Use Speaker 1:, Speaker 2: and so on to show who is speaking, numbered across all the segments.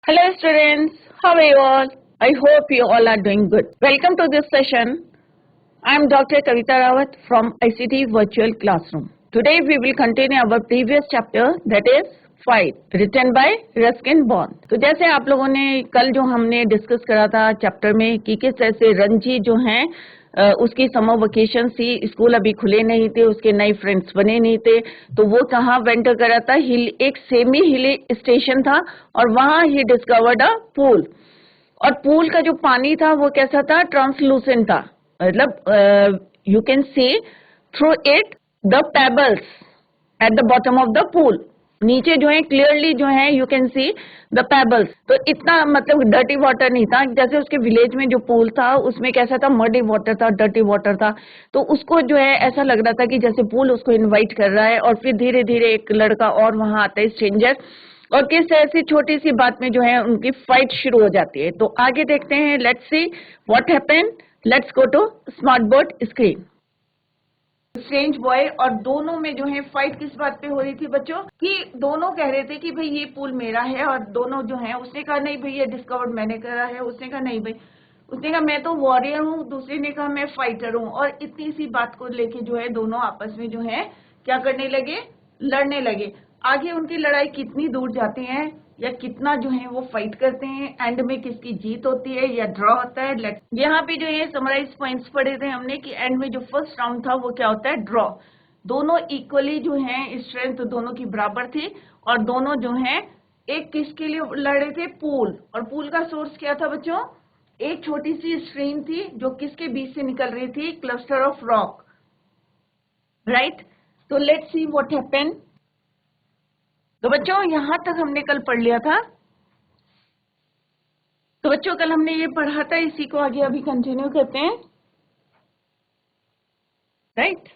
Speaker 1: Hello students, how are you all? I hope you all are doing good. Welcome to this session. I am Dr. Kavita Rawat from ICT Virtual Classroom. Today we will continue our previous chapter, that is Fight, written by Ruskin Bond. तो जैसे आप लोगों ने कल जो हमने discuss करा था चैप्टर में कि किस तरह से रंजी जो हैं उसकी समर वेकेशन थी, स्कूल अभी खुले नहीं थे, उसके नए फ्रेंड्स बने नहीं थे, तो वो कहाँ वेंटर करा था, हिल एक सेमी हिली स्टेशन था और वहां ही डिस्कवर्ड अ पूल। और पूल का जो पानी था वो कैसा था, ट्रांसलूसेंट था, मतलब you can see through it the pebbles at the bottom of the pool. नीचे जो है क्लियरली जो है you can see the pebbles. तो इतना मतलब डर्टी वाटर नहीं था, जैसे उसके विलेज में जो पूल था उसमें कैसा था, मडी वाटर था, डर्टी वाटर था। तो उसको जो है ऐसा लग रहा था कि जैसे पूल उसको इनवाइट कर रहा है। और फिर धीरे धीरे एक लड़का और वहां आता है, स्ट्रेंजर, और किस तरह से छोटी सी बात में जो है उनकी फाइट शुरू हो जाती है। तो आगे देखते हैं, let's see what happened. Let's go to smart board screen. Strange boy और दोनों में जो है फाइट किस बात पे हो रही थी बच्चों, कि दोनों कह रहे थे कि भाई ये पूल मेरा है, और दोनों जो है, उसने कहा नहीं भाई ये डिस्कवर्ड मैंने करा है, उसने कहा नहीं भाई, उसने कहा मैं तो वॉरियर हूँ, दूसरे ने कहा मैं फाइटर हूँ। और इतनी सी बात को लेके जो है दोनों आपस में जो है क्या करने लगे, लड़ने लगे। आगे उनकी लड़ाई कितनी दूर जाती है या कितना जो है वो फाइट करते हैं, एंड में किसकी जीत होती है या ड्रॉ होता है। यहाँ पे जो है समराइज पॉइंट्स पढ़े थे हमने कि एंड में जो फर्स्ट राउंड था वो क्या होता है, ड्रॉ। दोनों इक्वली जो है, स्ट्रेंथ दोनों की बराबर थी, और दोनों जो है एक किसके लिए लड़ रहे थे, पूल। और पूल का सोर्स क्या था बच्चों, एक छोटी सी स्ट्रीम थी जो किसके बीच से निकल रही थी, क्लस्टर ऑफ रॉक, राइट। तो लेट्स सी व्हाट हैपेंड। तो बच्चों यहां तक हमने कल पढ़ लिया था। तो बच्चों कल हमने ये पढ़ा था, इसी को आगे अभी कंटिन्यू करते हैं, राइट।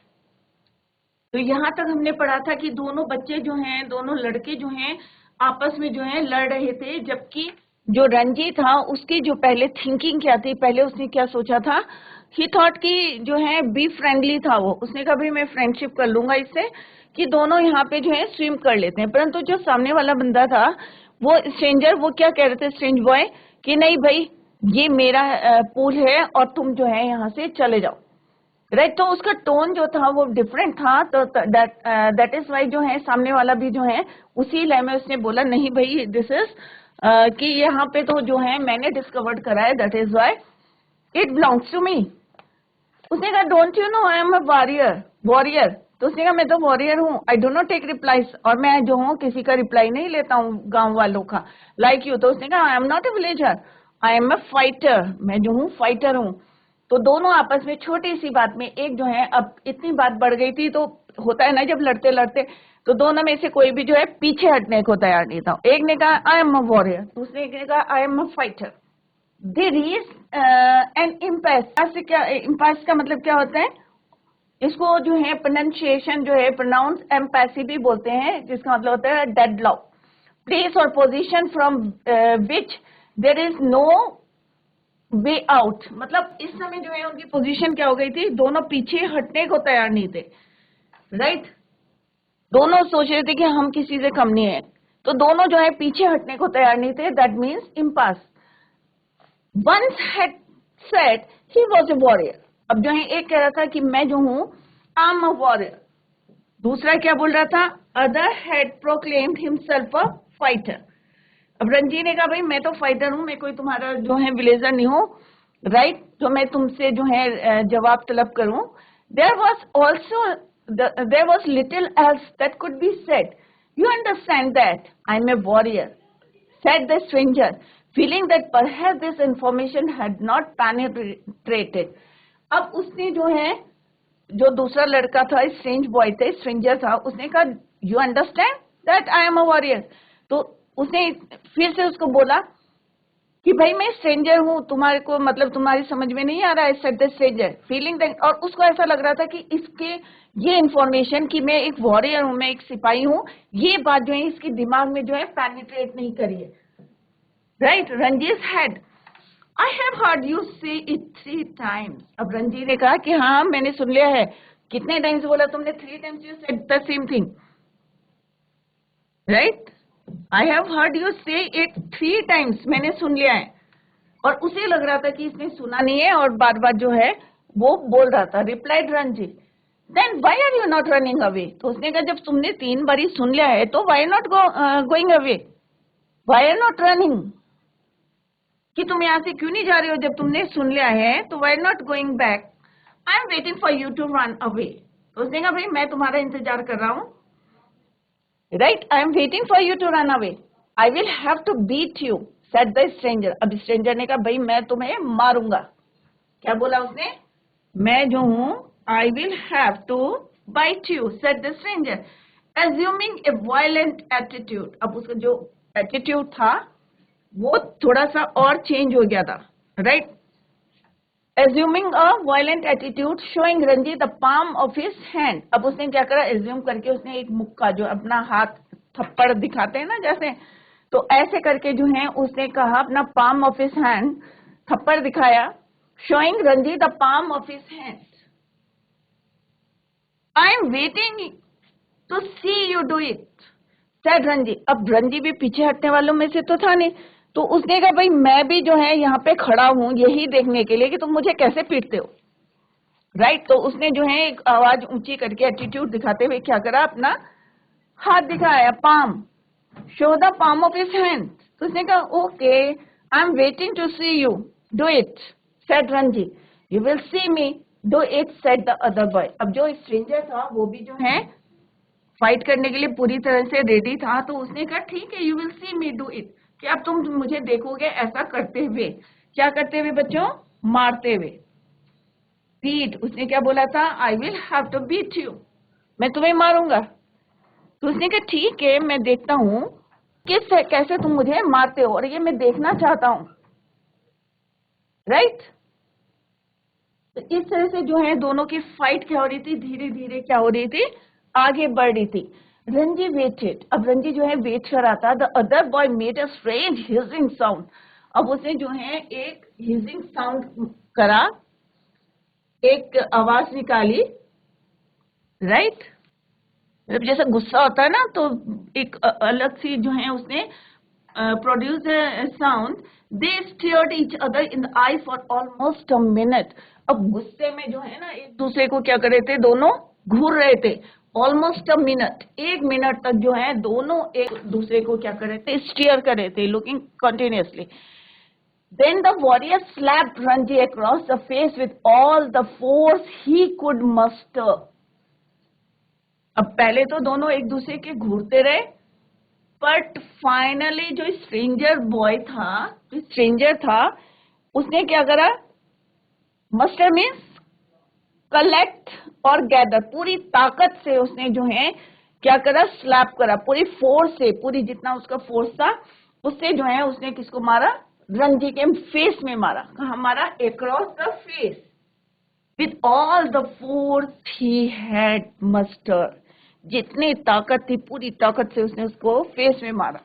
Speaker 1: तो यहां तक हमने पढ़ा था कि दोनों बच्चे जो हैं, दोनों लड़के जो हैं आपस में जो है लड़ रहे थे, जबकि जो रंजी था उसकी जो पहले थिंकिंग क्या थी, पहले उसने क्या सोचा था, ही थॉट कि जो है बी फ्रेंडली था वो, उसने कहा भाई मैं फ्रेंडशिप कर लूंगा इससे, कि दोनों यहाँ पे जो है स्विम कर लेते हैं। परंतु जो सामने वाला बंदा था वो स्ट्रेंजर, वो क्या कह रहे थे स्ट्रेंज बॉय, कि नहीं भाई ये मेरा पूल है और तुम जो है यहाँ से चले जाओ, राइट। तो उसका टोन जो था वो डिफरेंट था। तो दैट इज वाई जो है सामने वाला भी जो है उसी लय में उसने बोला नहीं भाई दिस इज कि यहाँ पे तो जो है मैंने डिस्कवर्ड करा है, that is why it belongs to me. उसने कहा don't you know I am a warrior. तो उसने कहा मैं तो वॉरियर हूँ, I do not take replies, और मैं जो हूँ किसी का रिप्लाई नहीं लेता हूँ गांव वालों का, लाइक यू। तो उसने कहा I am not a villager, I am a fighter, मैं जो हूँ फाइटर हूँ। तो दोनों आपस में छोटी सी बात में एक जो है, अब इतनी बात बढ़ गई थी, तो होता है ना जब लड़ते लड़ते, तो दोनों में से कोई भी जो है पीछे हटने को तैयार नहीं था। एक ने कहा आई एम अ वॉरियर, दूसरे ने कहा I am a fighter. There is an impasse. से क्या, इम्पैस का मतलब क्या होता है, इसको जो है प्रोनाउंसिएशन जो है, प्रोनाउंस एम्पैसी भी बोलते हैं, जिसका मतलब होता है डेडलॉक, प्लेस और position from which there is no way out. मतलब इस समय जो है उनकी पोजीशन क्या हो गई थी, दोनों पीछे हटने को तैयार नहीं थे, राइट। दोनों सोच रहे थे कि हम किसी से कम नहीं है, तो दोनों जो है पीछे हटने को तैयार नहीं थे, that means impasse. Once had said he was a warrior। अब जो है एक कह रहा था कि मैं जो हूं आई एम अ वॉरियर, दूसरा क्या बोल रहा था, other had proclaimed himself a fighter. अब रंजी ने कहा भाई मैं तो फाइटर हूं, मैं कोई तुम्हारा जो है विलेजर नहीं हूं, राइट, जो मैं तुमसे जो है जवाब तलब करूं। There was also there was little else that could be said, you understand that I am a warrior, said the stranger, feeling that perhaps this information had not penetrated। अब उसने जो है, जो दूसरा लड़का था, स्ट्रेंज बॉय थे, stranger था, उसने कहा you understand that I am a warrior. तो उसने फिर से उसको बोला कि भाई मैं स्ट्रेंजर हूँ, तुम्हारे को मतलब तुम्हारी समझ में नहीं आ रहा है, said the stranger feeling that. और उसको ऐसा लग रहा था कि इसके ये इन्फॉर्मेशन कि मैं एक वॉरियर हूँ, मैं एक सिपाही हूँ, ये बात जो है इसके दिमाग में जो है पेनिट्रेट नहीं करी है, right. Ranji's had, I have heard you say it 3 times। अब रंजी ने कहा कि हाँ मैंने सुन लिया है। कितने टाइम्स बोला तुमने, 3 times you said the same thing, right. I have heard you say it 3 times, मैंने सुन लिया है। और उसे लग रहा था कि इसने सुना नहीं है और बार बार जो है वो बोल रहा था। Replied Ranji, then why are you not running away? तो उसने कहा जब तुमने 3 बारी सुन लिया है तो why not going away, why are not running, कि तुम यहाँ से क्यों नहीं जा रहे हो? जब तुमने सुन लिया है तो why not going back? I am waiting for you to run away. तो उसने कहा भाई मैं तुम्हारा इंतजार कर रहा हूँ, right, I am waiting for you to run away, I will have to beat you said the stranger. अब स्ट्रेंजर ने कहा भाई मैं तुम्हें मारूंगा। क्या बोला उसने? मैं जो हूं I will have to bite you said the stranger assuming a violent attitude. अब उसका जो एटीट्यूड था वो थोड़ा सा और चेंज हो गया था, right. Assuming a violent attitude showing Ranji the palm of his hand. अब उसने क्या करा? एज्यूम करके उसने एक मुक्का, जो अपना हाथ थप्पड़ दिखाते हैं ना जैसे, तो ऐसे करके जो है उसने कहा अपना पाम ऑफ हिज हैंड, थप्पड़ दिखाया। Showing Ranji the palm of his hand, I am waiting to see you do it said Ranji. अब रंजी भी पीछे हटने वालों में से तो था नहीं, तो उसने कहा भाई मैं भी जो है यहाँ पे खड़ा हूं यही देखने के लिए कि तुम मुझे कैसे पीटते हो, राइट। तो उसने जो है एक आवाज ऊंची करके एटीट्यूड दिखाते हुए क्या करा? अपना हाथ दिखाया, palm, show the palm of his hand. तो उसने कहा okay I am waiting to see you do it said Ranji, you will see me do it said the other boy. अब जो स्ट्रेंजर था वो भी जो है फाइट करने के लिए पूरी तरह से रेडी था, तो उसने कहा ठीक है you will see me do it, कि अब तुम मुझे देखोगे ऐसा करते हुए। क्या करते हुए बच्चों? मारते हुए। बीट, उसने क्या बोला था? I will have to beat you, मैं तुम्हें मारूंगा। तो उसने कहा ठीक है मैं देखता हूं कैसे तुम मुझे मारते हो, और ये मैं देखना चाहता हूं, राइट। तो इस तरह से जो है दोनों की फाइट क्या हो रही थी? धीरे धीरे क्या हो रही थी? आगे बढ़ रही थी। रंजी वेटेड, अब रंजी जो है वेट कर रहा था। The other boy made a strange hissing sound. अब उसने जो है एक हिजिंग साउंड करा, एक आवाज निकाली, राइट। जब जैसे गुस्सा होता है ना तो एक अलग सी जो है उसने produce sound. They stared each other in the I for almost a minute. अब गुस्से में जो है ना एक दूसरे को क्या कर रहे थे? दोनों घूर रहे थे। ऑलमोस्ट अ मिनट, 1 मिनट तक जो है दोनों एक दूसरे को क्या कर रहे थे? स्टेयर कर रहे थे, looking continuously. Then the warrior slapped Ranji across the face with all the force he could muster. अब पहले तो दोनों एक दूसरे के घूरते रहे, बट फाइनली जो स्ट्रेंजर था उसने क्या करा? मस्टर मीन्स कलेक्ट और गैदर, पूरी ताकत से उसने जो है क्या करा? स्लैप करा, पूरी फोर्स से, पूरी जितना उसका फोर्स था उससे जो है उसने किसको मारा? रंजी के फेस में मारा। कहाँ मारा? Across the face with all the force he had mustard. जितनी ताकत थी पूरी ताकत से उसने उसको फेस में मारा।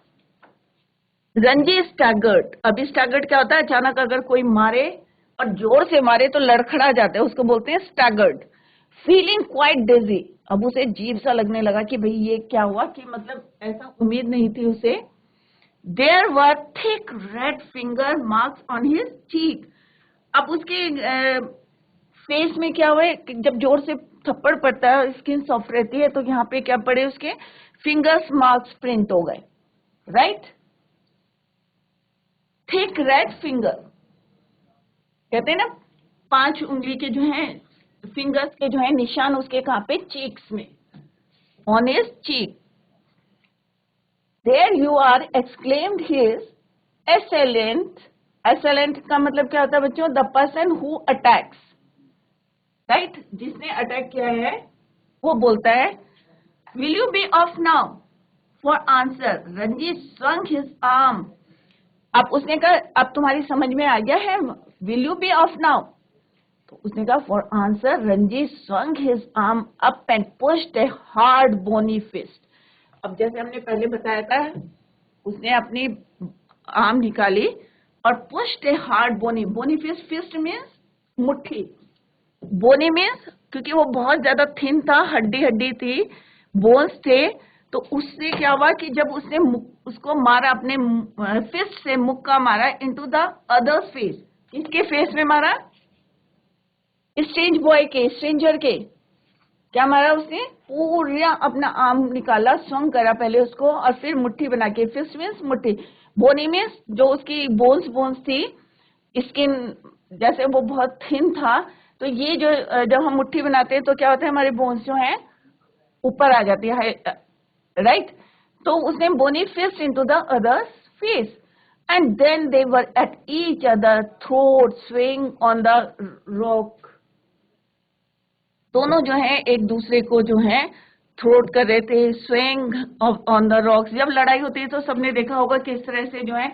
Speaker 1: रंजी स्टैगर्ड। अब स्टैगर्ड क्या होता है? अचानक अगर कोई मारे और जोर से मारे तो लड़खड़ा जाता है, उसको बोलते हैं स्टैगर्ड। फीलिंग क्वाइट डिजी, अब उसे अजीब सा लगने लगा कि भाई ये क्या हुआ, कि मतलब ऐसा उम्मीद नहीं थी उसे। There were thick red finger marks on his cheek. अब उसके फेस में क्या हुआ? जब जोर से थप्पड़ पड़ता है स्किन सॉफ्ट रहती है, तो यहाँ पे क्या पड़े? उसके फिंगर्स मार्क्स प्रिंट हो गए, राइट। थिक रेड फिंगर कहते हैं ना, 5 उंगली के जो है फिंगर्स के जो है निशान उसके कहाँ पे? चीक्स में, on his cheek. There you are exclaimed his assailant। assailant का मतलब क्या होता है बच्चों? The person who attacks, right, जिसने अटैक किया है वो बोलता है will you be off now for answer. Ranjit swung his arm। अब उसने कहा अब तुम्हारी समझ में आ गया है? Will you be off now. तो उसने कहा for answer Ranjit swung his arm up and pushed a hard bony fist। अब जैसे हमने पहले बताया था, उसने अपनी आर्म निकाली और pushed a hard bony. Bony fist, fist means मुट्ठी, बोनी मीन्स क्योंकि वो बहुत ज्यादा थिन था, हड्डी हड्डी थी, बोन्स थे, तो उससे क्या हुआ कि जब उसने उसको मारा, अपने फिस्ट से मुक्का मारा इनटू द अदर फेस। किसके फेस में मारा? स्ट्रेंज बॉय के, स्ट्रेंजर के। क्या मारा उसने? पूरा अपना आर्म निकाला, स्वंग करा पहले उसको, और फिर मुट्ठी बना के, फिस्ट मीन्स मुट्ठी, बोनी मीन्स जो उसकी बोन्स थी, स्किन जैसे वो बहुत थिन था, तो ये जो जब हम मुट्ठी बनाते हैं तो क्या होता है, हमारे बोन्स जो हैं ऊपर आ जाती है, राइट। तो उसने bony fist into the other's face, and then they were at each other throat swing on the rock. दोनों जो है एक दूसरे को जो है थ्रोट कर रहे थे, स्विंग ऑन द रॉक्स। जब लड़ाई होती है तो सबने देखा होगा किस तरह से जो है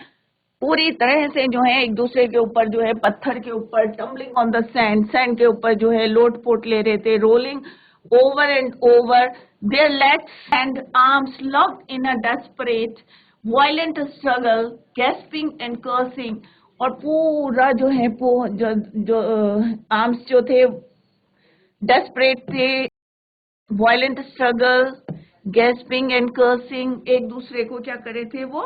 Speaker 1: पूरी तरह से जो है एक दूसरे के ऊपर जो है, पत्थर के ऊपर, tumbling on the sand, sand के ऊपर जो है लोट पोट ले रहे थे, rolling over and over, there legs and arms locked in a desperate violent struggle, gasping and cursing. और पूरा जो है जो आर्म्स जो थे डेस्परेट थे, violent struggle, gasping and cursing, एक दूसरे को क्या कर रहे थे, वो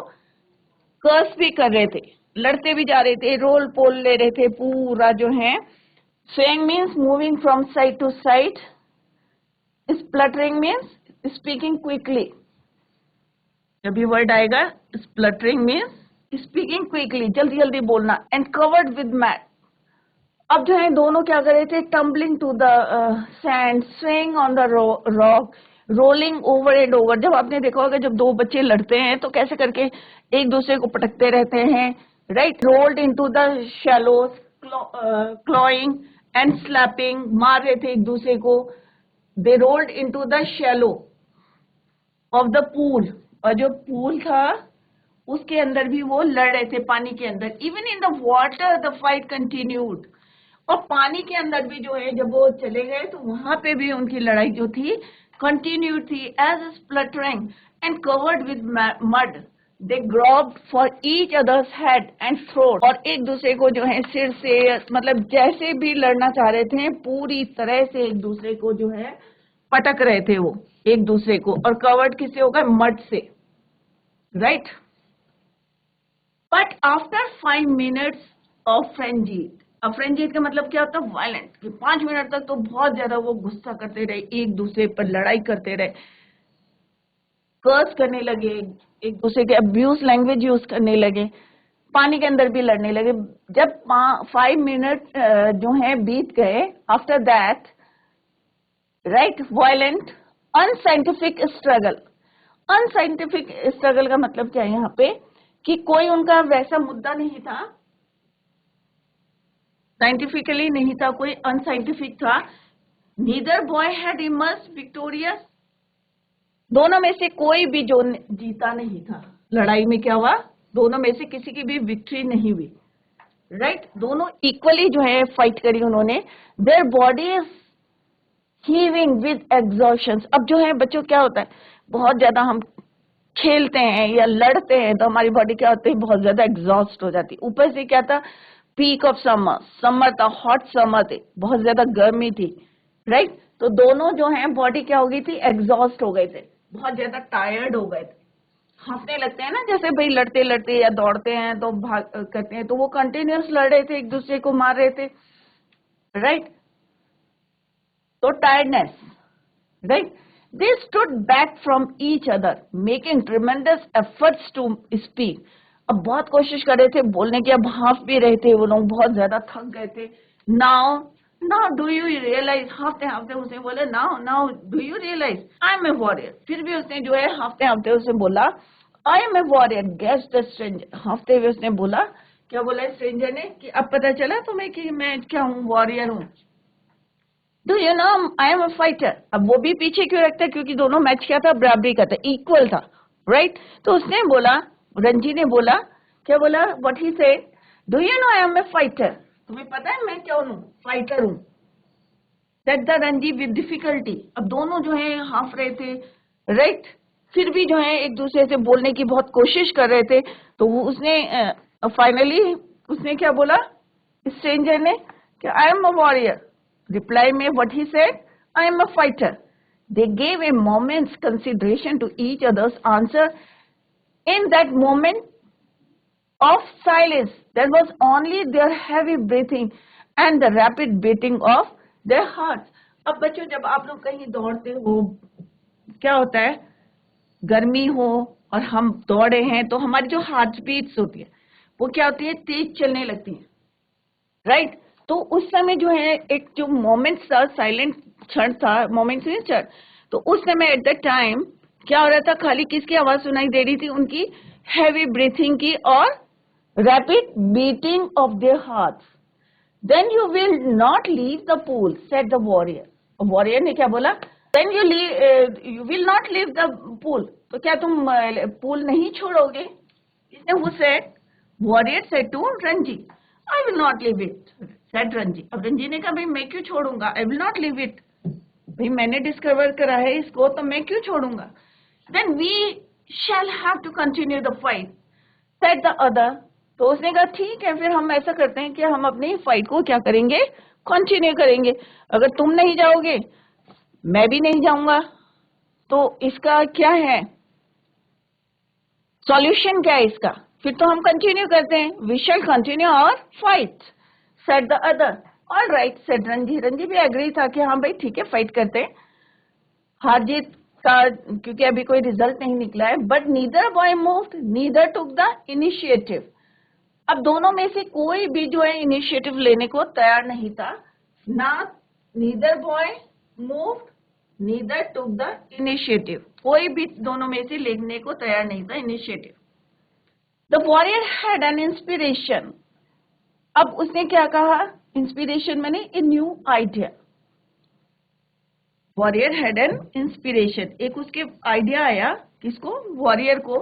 Speaker 1: कर्स भी कर रहे थे, लड़ते भी जा रहे थे, रोल पोल ले रहे थे पूरा जो है। Swing means moving from side to side, spluttering means speaking quickly. जब भी वर्ड आएगा, स्प्लटरिंग मीन्स स्पीकिंग क्विकली, जल्दी जल्दी बोलना, एंड कवर्ड विद मैट। अब जो है दोनों क्या कर रहे थे, tumbling to the sand, swing on the rock, rolling over and over. जब आपने देखा होगा जब दो बच्चे लड़ते हैं तो कैसे करके एक दूसरे को पटकते रहते हैं, right. Rolled into the shallows, clawing and slapping, मार रहे थे एक दूसरे को। They rolled into the shallow of the pool, और जो पूल था उसके अंदर भी वो लड़ रहे थे, पानी के अंदर। Even in the water the fight continued, और पानी के अंदर भी जो है जब वो चले गए तो वहां पे भी उनकी लड़ाई जो थी कंटिन्यू थी। As spluttering and covered with mud, they grabbed for each other's head and throat. और एक दूसरे को जो है सिर से, मतलब जैसे भी लड़ना चाह रहे थे, पूरी तरह से एक दूसरे को जो है पटक रहे थे वो एक दूसरे को। और कवर्ड किससे होगा? मड से, right. But after 5 minutes of frenzied, अब फ्रेंजीड का मतलब क्या होता है? वायलेंट, कि 5 मिनट तक तो बहुत ज्यादा वो गुस्सा करते रहे, एक दूसरे पर लड़ाई करते रहे, कर्स करने लगे, एक दूसरे के अब्यूज लैंग्वेज यूज करने लगे, पानी के अंदर भी लड़ने लगे। जब 5 मिनट जो है बीत गए, after that, right, violent unscientific struggle. Unscientific struggle का मतलब क्या है यहाँ पे? कि कोई उनका वैसा मुद्दा नहीं था, साइंटिफिकली नहीं था, कोई अनसाइंटिफिक था। Neither boy had immersed victorious, दोनों में से कोई भी जो जीता नहीं था लड़ाई में। क्या हुआ? दोनों में से किसी की भी विक्ट्री नहीं हुई, राइट। दोनों इक्वली जो है फाइट करी उन्होंने। Their bodies heaving with exhaustion. अब जो है बच्चों क्या होता है, बहुत ज्यादा हम खेलते हैं या लड़ते हैं तो हमारी बॉडी क्या होती है, बहुत ज्यादा एग्जॉस्ट हो जाती है। ऊपर से क्या था, पीक ऑफ समर, समर था, हॉट समर थे, बहुत ज्यादा गर्मी थी, राइट। तो दोनों जो है बॉडी क्या हो गई थी, एग्जॉस्ट हो गए थे, बहुत ज्यादा टायर्ड हो गए थे, हंसने लगते हैं ना, जैसे भाई लड़ते लड़ते या दौड़ते हैं तो भाग करते हैं, तो वो कंटिन्यूस लड़ रहे थे, एक दूसरे को मार रहे थे, राइट। तो tiredness, right. They stood back from each other, making tremendous efforts to speak. अब बहुत कोशिश कर रहे थे बोलने की, अब हाफ भी रहे थे वो लोग, बहुत ज्यादा थक गए थे। Now do you realize, हाफते हाफते उसने बोले, now do you realize I am a warrior। फिर भी उसने जो है हाफते हाफते उसने बोला I am a warrior, guess the stranger। हाफते हुए उसने बोला, क्या बोला स्ट्रेंजर ने, कि अब पता चला तुम्हें कि मैं क्या हूँ, वॉरियर हूँ। Do you know I am a fighter। अब वो भी पीछे क्यों रखता है, क्योंकि दोनों मैच क्या था, बराबरी का था, इक्वल था, राइट। तो उसने बोला, रंजी ने बोला, क्या बोला, what he said, do you know I am a fighter, तुम्हें पता है मैं क्या हूँ, फाइटर हूँ। Said the Ranji with difficulty. अब दोनों जो है हाफ रहे थे, राइट, फिर भी जो है एक दूसरे से बोलने की बहुत कोशिश कर रहे थे। तो वो उसने फाइनली उसने क्या बोला स्ट्रेंजर ने, कि I am a warrior. Reply में what he said, I am a fighter, They gave a moment's consideration to each other's answer. In that moment of silence, there was only their heavy breathing and the rapid beating of their hearts. अब बच्चों, जब आप लोग कहीं दौड़ते हो, क्या होता है, गर्मी हो और हम दौड़े हैं तो हमारी जो हार्ट बीट्स होती है वो क्या होती है, तेज चलने लगती है, राइट? तो उस समय जो है एक जो मोमेंट था, साइलेंट क्षण था, मोमेंट से क्षण, तो उस समय एट द टाइम क्या हो रहा था, खाली किसकी आवाज सुनाई दे रही थी, उनकी हैवी ब्रीथिंग की और rapid beating of their hearts. Then you will not leave the pool, said the warrior. Warrior ने क्या बोला, then you will not leave the pool, तो क्या तुम पूल नहीं छोड़ोगे? इसने वो said, warrior said to Ranji, I will not leave it, said Ranji. अब रंजी ने कहा भाई मैं क्यों छोड़ूंगा, I will not leave it. भाई मैंने डिस्कवर करा है इसको तो मैं क्यों छोड़ूंगा? Then we shall have to continue the fight, said the other. तो उसने कहा ठीक है, फिर हम ऐसा करते हैं कि हम अपनी फाइट को क्या करेंगे, कंटिन्यू करेंगे. अगर तुम नहीं जाओगे मैं भी नहीं जाऊंगा, तो इसका क्या है सॉल्यूशन, क्या है इसका? फिर तो हम कंटिन्यू करते हैं. We shall continue our fight, said the other. All right, said Ranji. Ranji भी एग्री था कि हाँ भाई ठीक है, फाइट करते हैं. हार जीत का क्योंकि अभी कोई रिजल्ट नहीं निकला है. But neither boy moved, neither took the initiative. अब दोनों में से कोई भी जो है इनिशिएटिव लेने को तैयार नहीं था. ना neither boy moved, neither took the initiative. कोई भी दोनों में से लेने को तैयार नहीं था initiative. The warrior had an inspiration. अब उसने क्या कहा, इंस्पिरेशन मैंने a new idea. Warrior had an inspiration, एक उसके आइडिया आया, किसको, वॉरियर को.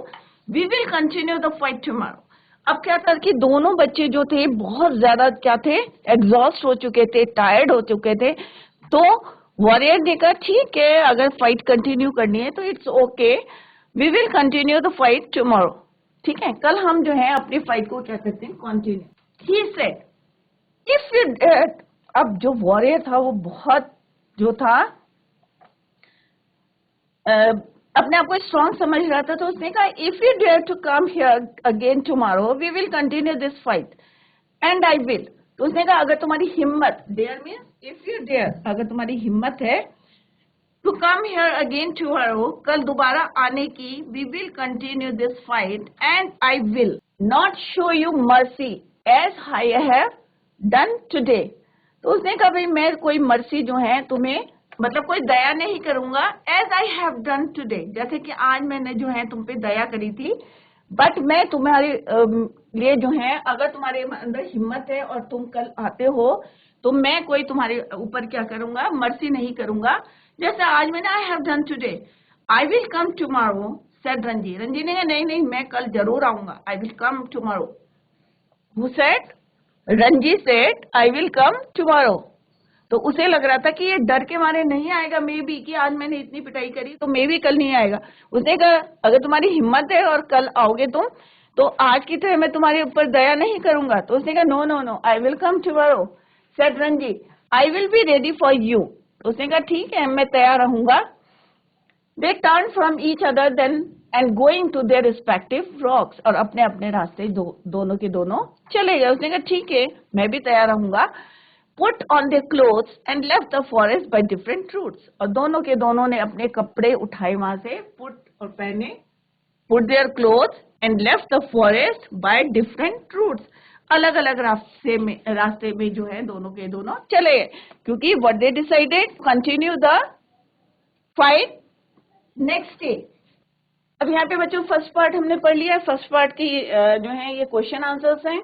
Speaker 1: We will continue the fight tomorrow. अब क्या था कि दोनों बच्चे जो थे बहुत ज्यादा क्या थे, एग्जॉस्ट हो चुके थे, टायर्ड हो चुके थे. तो वॉरियर ने कहा ठीक है, अगर फाइट कंटिन्यू करनी है तो it's okay, we will continue the fight tomorrow. ठीक है, कल हम जो है अपनी फाइट को क्या करते हैं, continue. He said if you dare. अब जो वॉरियर था वो बहुत जो था अपने आप को स्ट्रॉन्ग समझ रहा था. तो उसने कहा if you dare to come here again tomorrow we will continue this fight and I will. तो उसने कहा अगर तुम्हारी हिम्मत, dare means if you dare, अगर तुम्हारी हिम्मत है to come here again tomorrow, कल दोबारा आने की, we will continue this fight and I will not show you mercy as I have done today. तो उसने कहा भाई मैं कोई मर्सी जो है तुम्हें, मतलब कोई दया नहीं करूंगा, as I have done today, जैसे कि आज मैंने जो है तुम पे दया करी थी. बट मैं तुम्हारे लिए जो है, अगर तुम्हारे अंदर हिम्मत है और तुम कल आते हो तो मैं कोई तुम्हारे ऊपर क्या करूंगा, मर्सी नहीं करूंगा, जैसे आज मैंने I have done today. I will come tomorrow, said Ranji. Ranji ने कहा नहीं नहीं मैं कल जरूर आऊंगा, आई will come tomorrow. Who said, Ranji said I will come tomorrow. तो उसे लग रहा था कि ये डर के मारे नहीं आएगा, मे बी कि आज मैंने इतनी पिटाई करी तो मे बी कल नहीं आएगा. उसने कहा अगर तुम्हारी हिम्मत है और कल आओगे तुम तो आज की तरह मैं तुम्हारे ऊपर दया नहीं करूंगा. तो उसने कहा no no no, I will come tomorrow, said Ranji. I will be ready for you. उसने कहा ठीक है मैं तैयार रहूंगा. They turn from each other then and going to their respective rocks. और अपने अपने रास्ते दोनों के दोनों चले गए. उसने कहा ठीक है मैं भी तैयार रहूंगा. Put on their clothes and left the forest by different routes. और दोनों के दोनों ने अपने कपड़े उठाए वहां से, पुट और पहने, put their clothes and left the forest by different routes. अलग अलग रास्ते में जो है दोनों के दोनों चले गए, क्योंकि what they decided, continue the fight next day. अब यहाँ पे बच्चों फर्स्ट पार्ट हमने पढ़ लिया. फर्स्ट पार्ट की जो है ये क्वेश्चन आंसर्स हैं,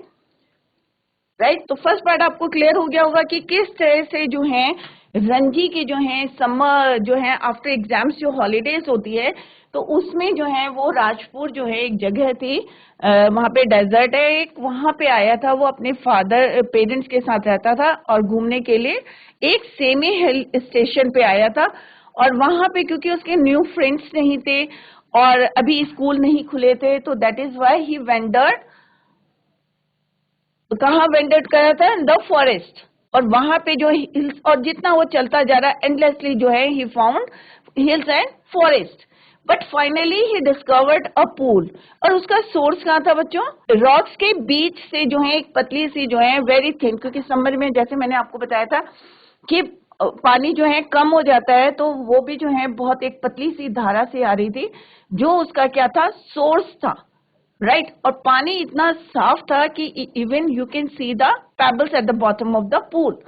Speaker 1: राइट. तो फर्स्ट पार्ट आपको क्लियर हो गया होगा कि किस तरह से जो है रंजी की जो है समर जो है आफ्टर एग्जाम्स जो हॉलीडेज होती है, तो उसमें जो है वो राजपुर जो है एक जगह थी, वहां पे डेजर्ट है एक, वहां पे आया था. वो अपने फादर पेरेंट्स के साथ रहता था और घूमने के लिए एक सेमी हिल स्टेशन पे आया था. और वहां पे क्योंकि उसके न्यू फ्रेंड्स नहीं थे और अभी स्कूल नहीं खुले थे, तो that is why he wondered. कहाँ वेंडर्ड करा था, द फॉरेस्ट. और वहां पे जो हिल्स, और जितना वो चलता जा रहा एंडलेसली जो है he found hills and forest. But finally he discovered a pool. और उसका सोर्स कहाँ था बच्चों? रॉक्स के बीच से जो है एक पतली सी जो है वेरी थिन, क्योंकि समर में जैसे मैंने आपको बताया था कि पानी जो है कम हो जाता है, तो वो भी जो है बहुत एक पतली सी धारा से आ रही थी, जो उसका क्या था? सोर्स था, राइट। और पानी इतना साफ था कि even you can see the pebbles at the bottom of the pool.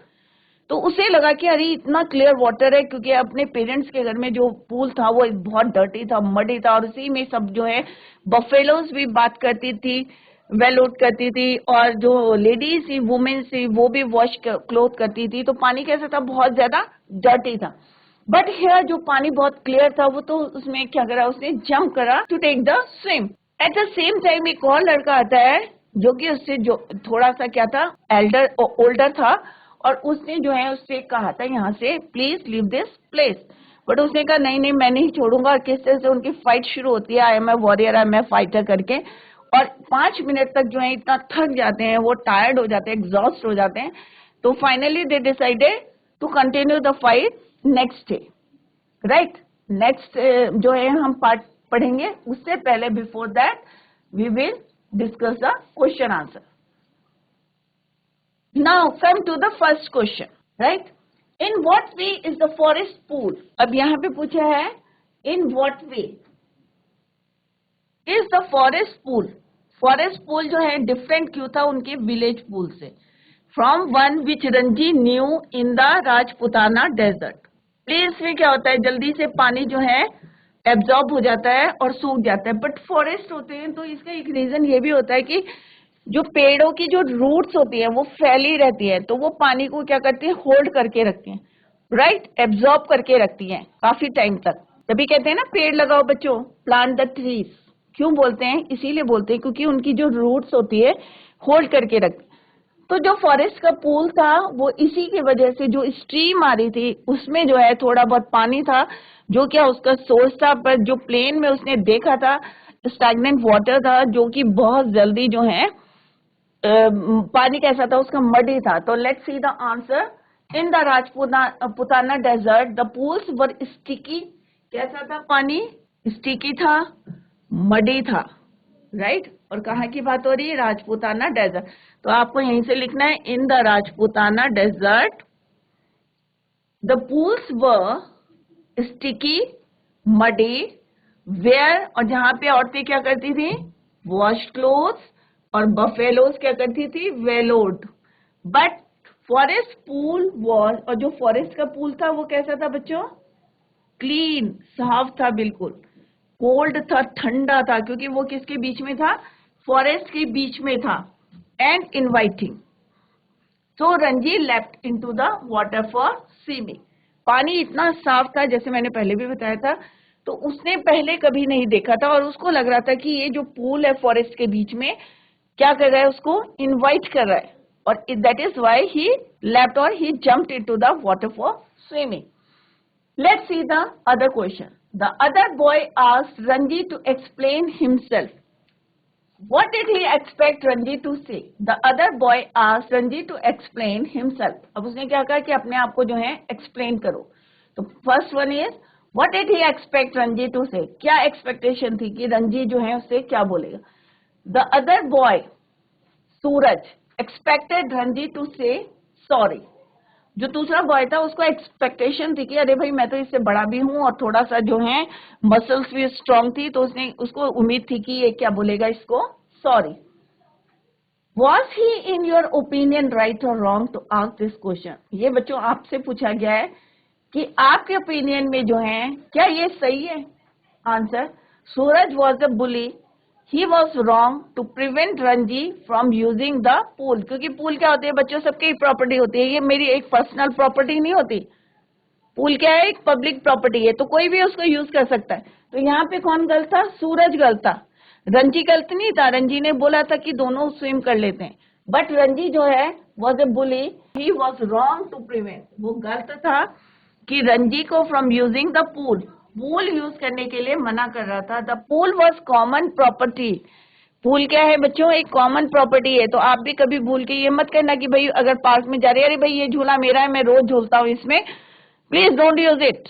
Speaker 1: तो उसे लगा कि अरे इतना क्लियर वाटर है, क्योंकि अपने पेरेंट्स के घर में जो पूल था वो बहुत डर्टी था, मडी था, और उसी में सब जो है बफेलोज भी बात करती थी, वेल आउट करती थी, और जो लेडीज थी, वुमेन्स थी, वो भी वॉश क्लोथ करती थी। तो पानी कैसा था? बहुत ज्यादा डर्टी था। बट हियर जो पानी बहुत क्लियर था, वो तो उसमें क्या करा? उसने जंप करा to take the swim. At the same time एक और लड़का आता है जो कि उससे जो थोड़ा सा क्या था? ओल्डर था, और उसने जो है उससे कहा था यहाँ से please leave this place. But उसने कहा नहीं नहीं मैं नहीं छोड़ूंगा। और किस तरह से उनकी फाइट शुरू होती है, I am a warrior, I am a fighter करके। और 5 मिनट तक जो है इतना थक जाते हैं, वो टायर्ड हो जाते हैं, एग्जॉस्ट हो जाते हैं। तो finally they decided to continue the fight next day, right. Next जो है हम पार्ट पढ़ेंगे, उससे पहले before that we will discuss the question answer. Now come to the first question, right? In what way is the forest pool? अब यहाँ पे पूछा है in what way is the forest pool? Forest pool जो है different क्यों था उनके village pool से? From one which Ranji knew in the Rajputana desert. Place में क्या होता है? जल्दी से पानी जो है एब्जॉर्ब हो जाता है और सूख जाता है। बट फॉरेस्ट होते हैं तो इसका एक रीजन ये भी होता है कि जो पेड़ों की जो रूट्स होती है वो फैली रहती है, तो वो पानी को क्या करती है? होल्ड करके रखती हैं, राइट, एब्जॉर्ब करके रखती हैं काफी टाइम तक। तभी कहते हैं ना पेड़ लगाओ बच्चों, प्लांट द ट्रीज। क्यों बोलते हैं? इसीलिए बोलते हैं क्योंकि उनकी जो रूट्स होती है होल्ड करके रखती। तो जो फॉरेस्ट का पूल था वो इसी की वजह से, जो स्ट्रीम आ रही थी उसमें जो है थोड़ा बहुत पानी था, जो क्या उसका सोर्स था। पर जो प्लेन में उसने देखा था स्टैग्नेंट वाटर था, जो कि बहुत जल्दी जो है पानी कैसा था? उसका मडी था। तो let's see the answer. In the Rajputana desert the pools were sticky. कैसा था पानी? स्टिकी था, मडी था, राइट। और कहाँ की बात हो रही है? राजपुताना डेजर्ट। तो आपको यहीं से लिखना है in the Rajputana desert the pools were sticky, muddy, where. और जहां पे औरतें क्या करती थी? Wash clothes. और बफेलोज क्या करती थी? वेलोड। बट फॉरेस्ट पूल वॉज, और जो फॉरेस्ट का पूल था वो कैसा था बच्चों? क्लीन, साफ था बिल्कुल। कोल्ड था, ठंडा था, क्योंकि वो किसके बीच में था? फॉरेस्ट के बीच में था। And inviting. So Ranji left into the water for swimming. पानी इतना साफ था, जैसे मैंने पहले भी बताया था, तो उसने पहले कभी नहीं देखा था, और उसको लग रहा था कि ये जो पूल है फॉरेस्ट के बीच में क्या कर रहा है? उसको इनवाइट कर रहा है। और that is why he left और he jumped into the water for swimming. Let's see the other question. The other boy asked Ranji to explain himself. What did he expect Ranji to say? The other boy asked Ranji to explain himself. अब उसने क्या कहा कि अपने आप को जो है एक्सप्लेन करो। तो first one is what did he expect Ranji to say? क्या एक्सपेक्टेशन थी कि रंजी जो है उससे क्या बोलेगा? The other boy Suraj expected Ranji to say sorry. जो दूसरा बॉय था उसको एक्सपेक्टेशन थी कि अरे भाई मैं तो इससे बड़ा भी हूं और थोड़ा सा जो है मसल्स भी स्ट्रांग थी, तो उसको उम्मीद थी कि ये क्या बोलेगा इसको? Sorry. Was he in your opinion right और wrong to ask this question? ये बच्चों आपसे पूछा गया है कि आपके ओपिनियन में जो है क्या ये सही है? Answer, Suraj was a bully, he was wrong to prevent Ranji from using the pool. क्योंकि पूल क्या होती है बच्चों? सबकी प्रॉपर्टी होती है, ये मेरी एक पर्सनल प्रॉपर्टी नहीं होती। पूल क्या है? एक पब्लिक प्रॉपर्टी है, तो कोई भी उसको यूज कर सकता है। तो यहाँ पे कौन गलत था? सूरज गलत था, रंजी गलत नहीं था। रंजी ने बोला था कि दोनों स्विम कर लेते हैं, बट रंजी जो है was a bully, he was wrong to prevent. वो गलत था कि रंजी को from using the pool, pool use करने के लिए मना कर रहा था। The pool was common property. Pool क्या है बच्चों? एक कॉमन प्रॉपर्टी है। तो आप भी कभी भूल के ये मत करना कि भाई अगर पार्क में जा रहे हैं, अरे भाई ये झूला मेरा है, मैं रोज झूलता हूँ इसमें, please don't use it.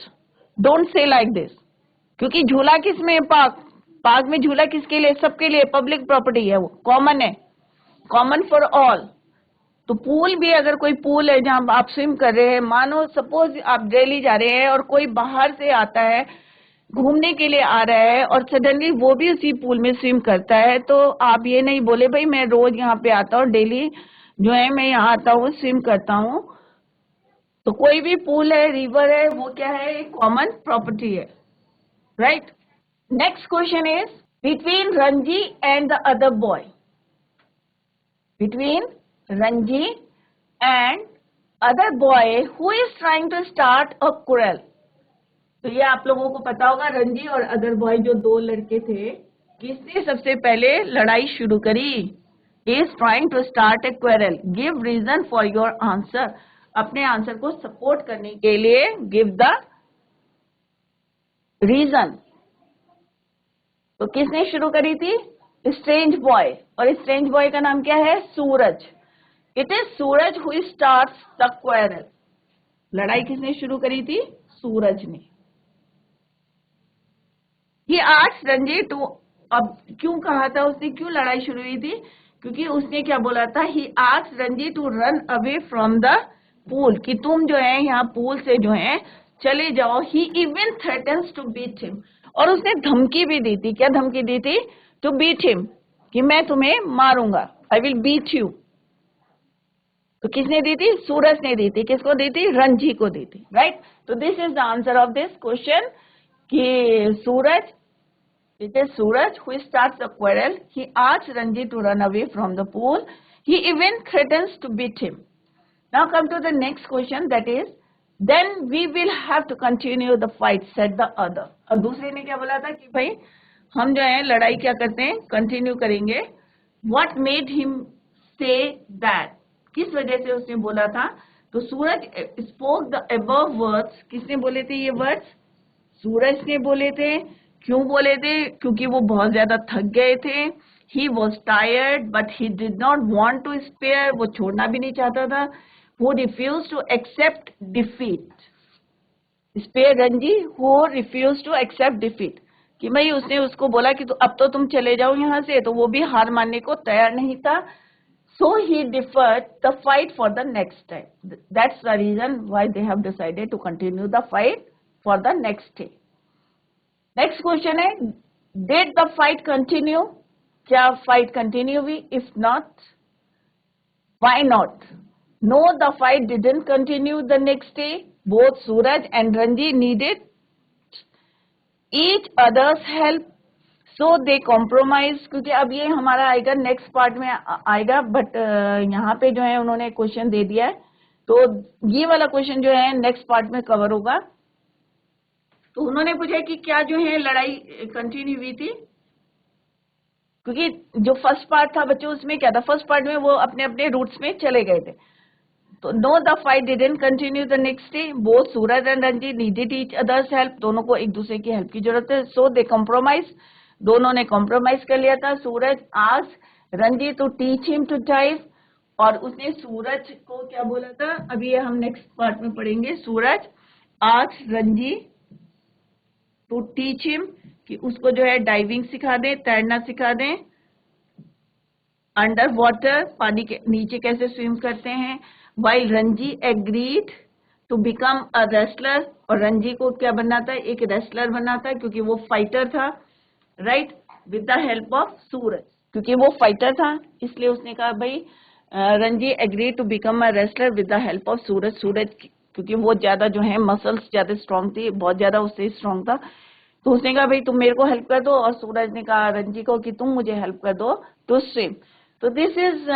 Speaker 1: Don't say like this, क्योंकि झूला किसमें, पार्क में झूला किसके लिए, सबके लिए, पब्लिक प्रॉपर्टी है, वो कॉमन है, कॉमन फॉर ऑल। तो पूल भी, अगर कोई पूल है जहां आप स्विम कर रहे हैं, मानो सपोज आप दिल्ली जा रहे हैं और कोई बाहर से आता है, घूमने के लिए आ रहा है और सडनली वो भी उसी पूल में स्विम करता है, तो आप ये नहीं बोले भाई मैं रोज यहाँ पे आता हूँ, डेली जो है मैं यहाँ आता हूँ, स्विम करता हूँ। तो कोई भी पूल है, रिवर है, वो क्या है, एक कॉमन प्रॉपर्टी है, right. Next question is between Ranji and the other boy, between Ranji and other boy who is trying to start a quarrel। तो ये आप लोगों को पता होगा, रंजी और अदर बॉय जो दो लड़के थे, किसने सबसे पहले लड़ाई शुरू करी, is trying to start a quarrel, give reason for your answer, अपने आंसर को सपोर्ट करने के लिए गिव द रीजन। तो किसने शुरू करी थी, स्ट्रेंज बॉय, और स्ट्रेंज बॉय का नाम क्या है, Suraj. It is Suraj who starts the quarrel, लड़ाई किसने शुरू करी थी, सूरज ने। He asked रंजी टू, अब क्यों कहा था उसने, क्यों लड़ाई शुरू हुई थी, क्योंकि उसने क्या बोला था, he asked Ranji to run away from the pool, कि तुम जो है यहाँ पूल से जो है चले जाओ। he even threatens to beat him, और उसने धमकी भी दी थी, क्या धमकी दी थी, to beat him, कि मैं तुम्हें मारूंगा, I will beat you। तो किसने दी थी, सूरज ने दी थी, किसको दी थी, रंजी को दी थी, राइट। तो this is the answer of this question, कि सूरज, it is Suraj who starts the quarrel. He asks Ranji to run away from the pool. He even threatens to beat him. Now come to the next question, that is, then we will have to continue the fight, said the other. अब दूसरे ने क्या बोला था कि भाई हम जो है लड़ाई क्या करते हैं, कंटिन्यू करेंगे। What made him say that? किस वजह से उसने बोला था, तो सूरज spoke the above words, किसने बोले थे ये वर्ड्स, सूरज ने बोले थे। क्यों बोले थे, क्योंकि वो बहुत ज्यादा थक गए थे। He was tired but he did not want to spare, वो छोड़ना भी नहीं चाहता था। Who refused to accept defeat, spare Ranji, who refused to accept defeat, कि भाई उसने उसको बोला कि तो अब तो तुम चले जाओ यहाँ से, तो वो भी हार मानने को तैयार नहीं था। So he deferred the fight for the next time. That's the reason why they have decided to continue the fight for the next day. Next question है, डिड द फाइट कंटिन्यू, क्या फाइट कंटिन्यू हुई, if not why not. No, the fight didn't continue the next day, both Suraj and Ranji needed each other's help, so they compromise. क्योंकि अब ये हमारा आएगा next part में आएगा, बट यहाँ पे जो है उन्होंने क्वेश्चन दे दिया है, तो ये वाला क्वेश्चन जो है नेक्स्ट पार्ट में कवर होगा। तो उन्होंने पूछा कि क्या जो है लड़ाई कंटिन्यू हुई थी, क्योंकि जो फर्स्ट पार्ट था बच्चों, उसमें क्या था, फर्स्ट पार्ट में वो अपने अपने रूट्स में चले गए थे। तो no, the fight didn't continue the next day, both Suraj and Ranji needed each other's help, दोनों को एक दूसरे की हेल्प की जरूरत है। सो दे कॉम्प्रोमाइज, दोनों ने कॉम्प्रोमाइज कर लिया था। Suraj asked Ranji to teach him to dive, और उसने सूरज को क्या बोला था, अभी ये हम नेक्स्ट पार्ट में पढ़ेंगे। Suraj asked Ranji to teach him, कि उसको जो है डाइविंग सिखा दें, तैरना सिखा दें, अंडर वाटर, पानी के नीचे कैसे स्विम करते हैं। While Ranji agreed to become a wrestler, और रंजी को क्या बनना था, एक रेसलर बनना था, क्योंकि वो फाइटर था, right, with the help of Suraj, क्योंकि वो फाइटर था इसलिए उसने कहा भाई Ranji agreed to become a wrestler with the help of Suraj. Suraj क्योंकि वो ज्यादा जो है मसल्स ज्यादा स्ट्रांग थी, बहुत ज्यादा उससे स्ट्रांग था, तो उसने कहा भाई तुम मेरे को हेल्प कर दो, और सूरज ने कहा रंजी को कि तुम मुझे हेल्प कर दो टू स्विम। तो this is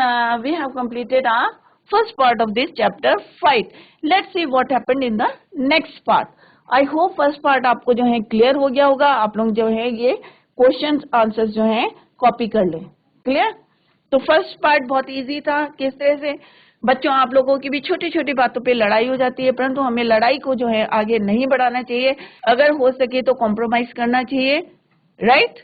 Speaker 1: we have completed our first part of this chapter fight. Let's see what happened in the next part. I hope first part आपको जो है क्लियर हो गया होगा, आप लोग जो है ये क्वेश्चन आंसर्स जो है कॉपी कर लें। क्लियर, तो फर्स्ट पार्ट बहुत इजी था। किस तरह से बच्चों आप लोगों की भी छोटी छोटी बातों पे लड़ाई हो जाती है, परंतु हमें लड़ाई को जो है आगे नहीं बढ़ाना चाहिए, अगर हो सके तो कॉम्प्रोमाइज करना चाहिए, राइट।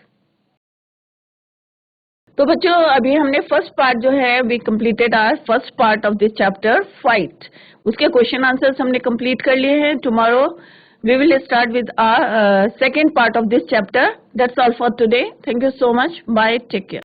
Speaker 1: तो बच्चों अभी हमने फर्स्ट पार्ट जो है we completed our first part of this chapter fight, उसके क्वेश्चन आंसर्स हमने कंप्लीट कर लिए हैं। Tomorrow we will start with our second part of this chapter. That's all for today. Thank you so much. Bye. Take care.